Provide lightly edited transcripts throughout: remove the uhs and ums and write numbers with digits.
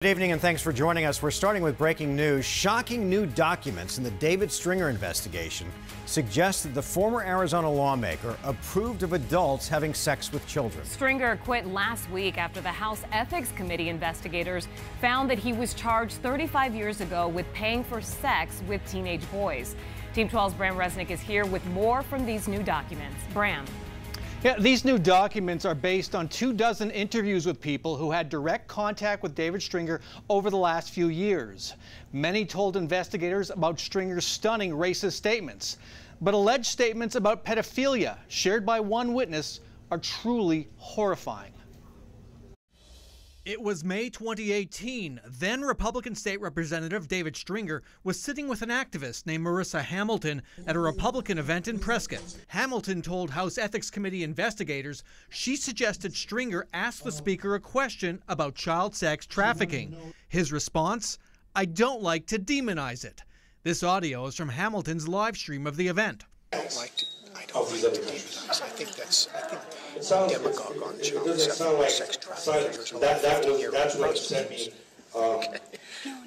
Good evening and thanks for joining us. We're starting with breaking news. Shocking new documents in the David Stringer investigation suggest that the former Arizona lawmaker approved of adults having sex with children. Stringer quit last week after the House Ethics Committee investigators found that he was charged 35 years ago with paying for sex with teenage boys. Team 12's Bram Resnick is here with more from these new documents. Bram. Yeah, these new documents are based on 24 interviews with people who had direct contact with David Stringer over the last few years. Many told investigators about Stringer's stunning racist statements. But alleged statements about pedophilia shared by one witness are truly horrifying. It was May 2018. Then Republican State Representative David Stringer was sitting with an activist named Marissa Hamilton at a Republican event in Prescott. Hamilton told House Ethics Committee investigators she suggested Stringer ask the speaker a question about child sex trafficking. His response, "I don't like to demonize it." This audio is from Hamilton's live stream of the event. I don't like to demonize. I think demagogue on child sex trafficking. That's what upset me.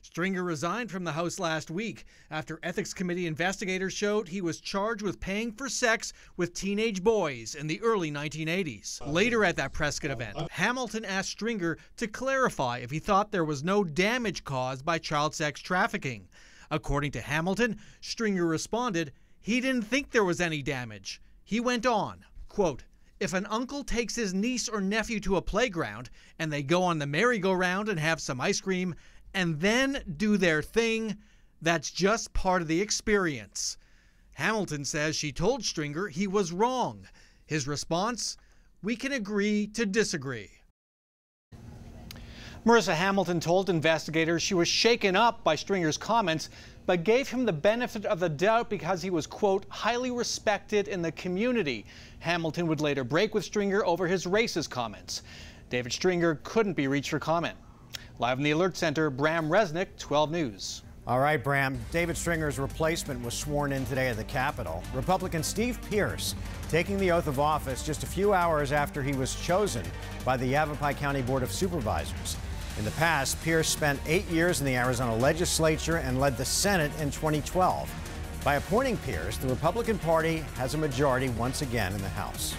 Stringer resigned from the House last week after Ethics Committee investigators showed he was charged with paying for sex with teenage boys in the early 1980s. Later at that Prescott event, Hamilton asked Stringer to clarify if he thought there was no damage caused by child sex trafficking. According to Hamilton, Stringer responded he didn't think there was any damage. He went on, quote, "If an uncle takes his niece or nephew to a playground and they go on the merry-go-round and have some ice cream and then do their thing, that's just part of the experience." Hamilton says she told Stringer he was wrong. His response, "We can agree to disagree." Marissa Hamilton told investigators she was shaken up by Stringer's comments, but gave him the benefit of the doubt because he was, quote, highly respected in the community. Hamilton would later break with Stringer over his racist comments. David Stringer couldn't be reached for comment. Live in the Alert Center, Bram Resnick, 12 News. All right, Bram. David Stringer's replacement was sworn in today at the Capitol. Republican Steve Pierce taking the oath of office just a few hours after he was chosen by the Yavapai County Board of Supervisors. In the past, Pierce spent 8 years in the Arizona legislature and led the Senate in 2012. By appointing Pierce, the Republican Party has a majority once again in the House.